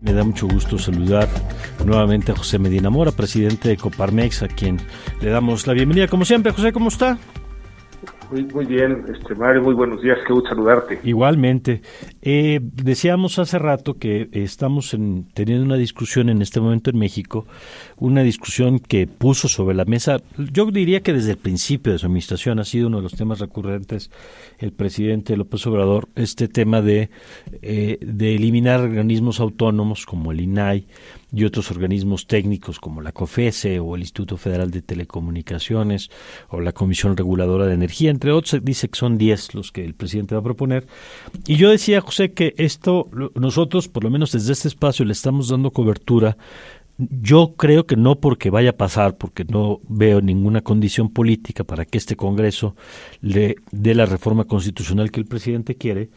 Me da mucho gusto saludar nuevamente a José Medina Mora, presidente de Coparmex, a quien le damos la bienvenida. Como siempre, José, ¿cómo está? Muy bien, Mario, muy buenos días, qué gusto saludarte. Igualmente. Decíamos hace rato que estamos teniendo una discusión en este momento en México, una discusión que puso sobre la mesa, yo diría que desde el principio de su administración ha sido uno de los temas recurrentes el presidente López Obrador, este tema de eliminar organismos autónomos como el INAI y otros organismos técnicos como la COFESE o el Instituto Federal de Telecomunicaciones o la Comisión Reguladora de Energía, entre otros. Dice que son 10 los que el presidente va a proponer. Y yo decía, José, que esto nosotros, por lo menos desde este espacio, le estamos dando cobertura. Yo creo que no porque vaya a pasar, porque no veo ninguna condición política para que este Congreso le dé la reforma constitucional que el presidente quiere,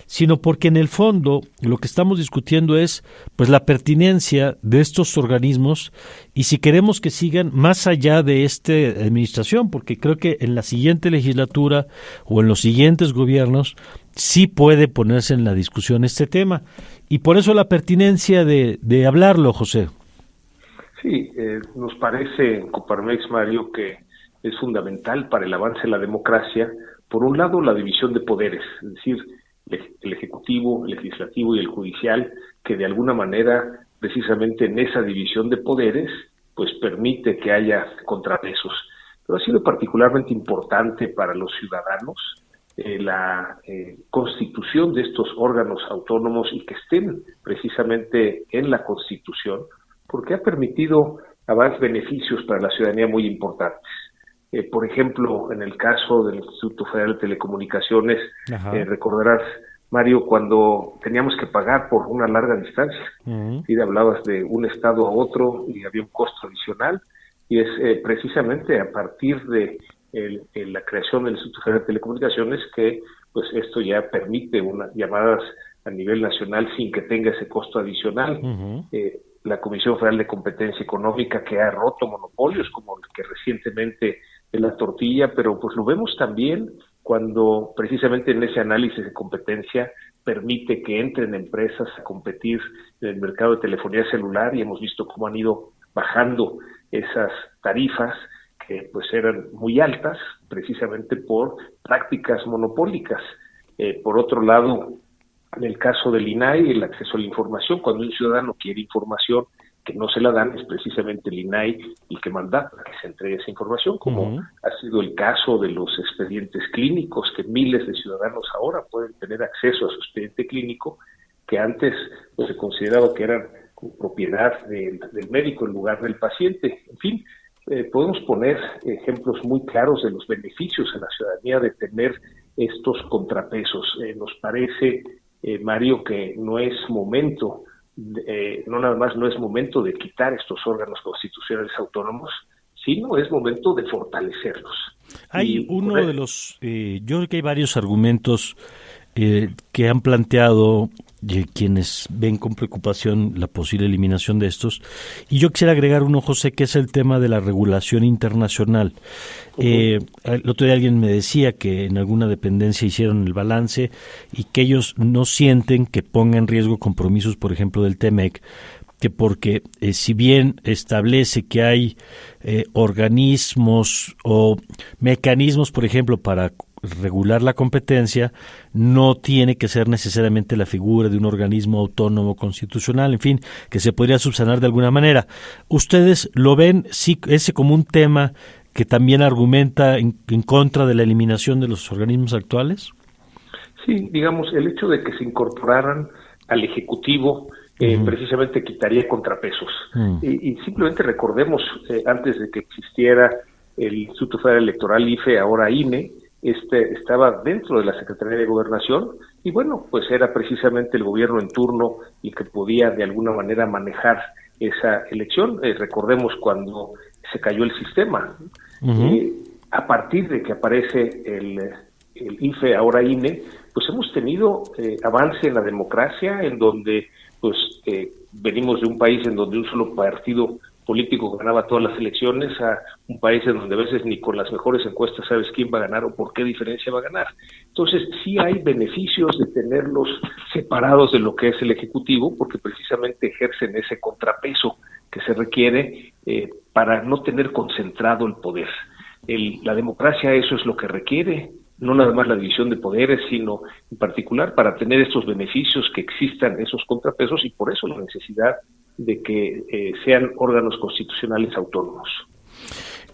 sino porque en el fondo lo que estamos discutiendo es pues la pertinencia de estos organismos y si queremos que sigan más allá de esta administración, porque creo que en la siguiente legislatura o en los siguientes gobiernos sí puede ponerse en la discusión este tema, y por eso la pertinencia de hablarlo, José. Sí, nos parece en Coparmex, Mario, que es fundamental para el avance de la democracia, por un lado, la división de poderes, es decir, el Ejecutivo, el Legislativo y el Judicial, que de alguna manera, precisamente en esa división de poderes, pues permite que haya contrapesos. Pero ha sido particularmente importante para los ciudadanos la constitución de estos órganos autónomos y que estén precisamente en la Constitución, porque ha permitido beneficios para la ciudadanía muy importantes. Por ejemplo, en el caso del Instituto Federal de Telecomunicaciones, recordarás, Mario, cuando teníamos que pagar por una larga distancia, y hablabas de un estado a otro y había un costo adicional, y es precisamente a partir de la creación del Instituto Federal de Telecomunicaciones que pues esto ya permite unas llamadas a nivel nacional sin que tenga ese costo adicional. La Comisión Federal de Competencia Económica, que ha roto monopolios como el que recientemente de la tortilla, pero pues lo vemos también cuando precisamente en ese análisis de competencia permite que entren empresas a competir en el mercado de telefonía celular, y hemos visto cómo han ido bajando esas tarifas que pues eran muy altas precisamente por prácticas monopólicas. Por otro lado, en el caso del INAI, el acceso a la información, cuando un ciudadano quiere información que no se la dan, es precisamente el INAI el que manda para que se entregue esa información, como ha sido el caso de los expedientes clínicos, que miles de ciudadanos ahora pueden tener acceso a su expediente clínico, que antes pues, se consideraba que eran propiedad del médico en lugar del paciente. En fin, podemos poner ejemplos muy claros de los beneficios a la ciudadanía de tener estos contrapesos. Nos parece, Mario, que no es momento, no nada más no es momento de quitar estos órganos constitucionales autónomos, sino es momento de fortalecerlos. Hay uno de los, yo creo que hay varios argumentos que han planteado quienes ven con preocupación la posible eliminación de estos, y yo quisiera agregar uno, José, que es el tema de la regulación internacional. El otro día alguien me decía que en alguna dependencia hicieron el balance y que ellos no sienten que ponga en riesgo compromisos, por ejemplo, del TEMEC, que porque si bien establece que hay organismos o mecanismos, por ejemplo, para regular la competencia, no tiene que ser necesariamente la figura de un organismo autónomo constitucional, en fin, que se podría subsanar de alguna manera. ¿Ustedes lo ven sí, ese como un tema que también argumenta en contra de la eliminación de los organismos actuales? Sí, digamos, el hecho de que se incorporaran al Ejecutivo precisamente quitaría contrapesos. Y simplemente recordemos, antes de que existiera el Instituto Federal Electoral, IFE, ahora INE, estaba dentro de la Secretaría de Gobernación, y bueno, pues era precisamente el gobierno en turno el que podía de alguna manera manejar esa elección. Recordemos cuando se cayó el sistema. A partir de que aparece el IFE, ahora INE, pues hemos tenido avance en la democracia, en donde pues venimos de un país en donde un solo partido político ganaba todas las elecciones, a un país en donde a veces ni con las mejores encuestas sabes quién va a ganar o por qué diferencia va a ganar. Entonces, sí hay beneficios de tenerlos separados de lo que es el Ejecutivo, porque precisamente ejercen ese contrapeso que se requiere para no tener concentrado el poder. La democracia eso es lo que requiere, no nada más la división de poderes, sino en particular para tener estos beneficios que existan esos contrapesos, y por eso la necesidad de que sean órganos constitucionales autónomos.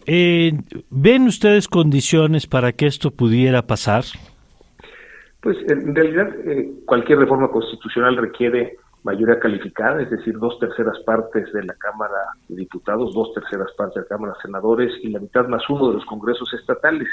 ¿Ven ustedes condiciones para que esto pudiera pasar? Pues en realidad cualquier reforma constitucional requiere mayoría calificada, es decir, 2/3 partes de la Cámara de Diputados, 2/3 partes de la Cámara de Senadores y la mitad más uno de los congresos estatales.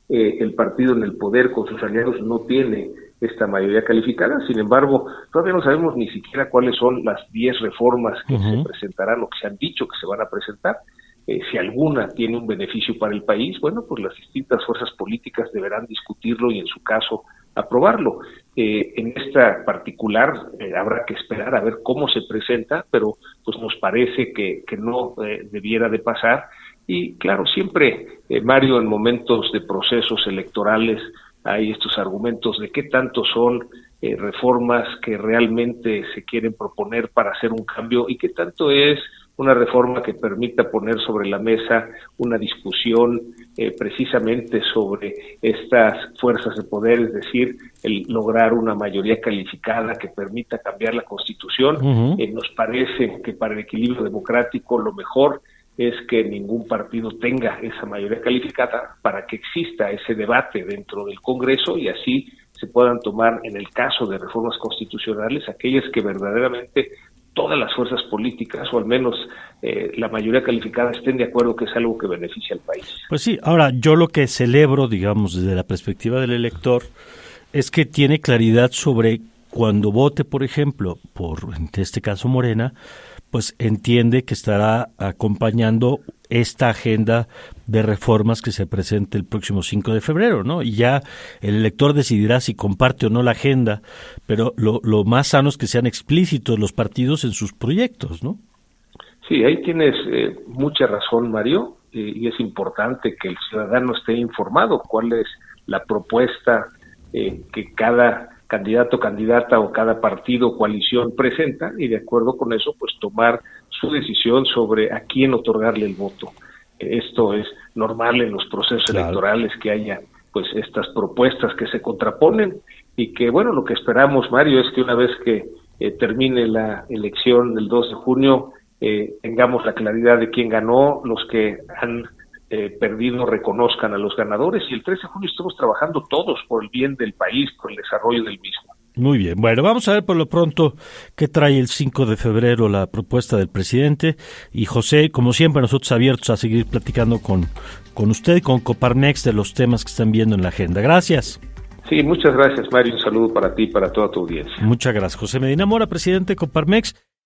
El partido en el poder con sus aliados no tiene esta mayoría calificada, sin embargo, todavía no sabemos ni siquiera cuáles son las 10 reformas que se presentarán o que se han dicho que se van a presentar. Si alguna tiene un beneficio para el país, bueno, pues las distintas fuerzas políticas deberán discutirlo y en su caso aprobarlo. En esta particular habrá que esperar a ver cómo se presenta, pero pues nos parece que no debiera de pasar. Y claro, siempre, Mario, en momentos de procesos electorales hay estos argumentos de qué tanto son reformas que realmente se quieren proponer para hacer un cambio y qué tanto es una reforma que permita poner sobre la mesa una discusión precisamente sobre estas fuerzas de poder, es decir, el lograr una mayoría calificada que permita cambiar la Constitución. Nos parece que para el equilibrio democrático lo mejor es que ningún partido tenga esa mayoría calificada para que exista ese debate dentro del Congreso y así se puedan tomar, en el caso de reformas constitucionales, aquellas que verdaderamente todas las fuerzas políticas, o al menos la mayoría calificada, estén de acuerdo que es algo que beneficia al país. Pues sí, ahora yo lo que celebro, digamos, desde la perspectiva del elector, es que tiene claridad sobre cuando vote, por ejemplo, por, en este caso, Morena, pues entiende que estará acompañando esta agenda de reformas que se presente el próximo 5 de febrero, ¿no? Y ya el elector decidirá si comparte o no la agenda, pero lo más sano es que sean explícitos los partidos en sus proyectos, ¿no? Sí, ahí tienes mucha razón, Mario, y es importante que el ciudadano esté informado cuál es la propuesta que cada candidato, candidata o cada partido o coalición presenta y de acuerdo con eso pues tomar su decisión sobre a quién otorgarle el voto. Esto es normal en los procesos electorales, que haya pues estas propuestas que se contraponen y que bueno, lo que esperamos, Mario, es que una vez que termine la elección del 2 de junio tengamos la claridad de quién ganó, los que han perdido reconozcan a los ganadores y el 13 de junio estamos trabajando todos por el bien del país, por el desarrollo del mismo. Muy bien, bueno, vamos a ver por lo pronto qué trae el 5 de febrero la propuesta del presidente y José, como siempre nosotros abiertos a seguir platicando con usted y con Coparmex de los temas que están viendo en la agenda. Gracias. Sí, muchas gracias, Mario, un saludo para ti y para toda tu audiencia. Muchas gracias. José Medina Mora, presidente de Coparmex.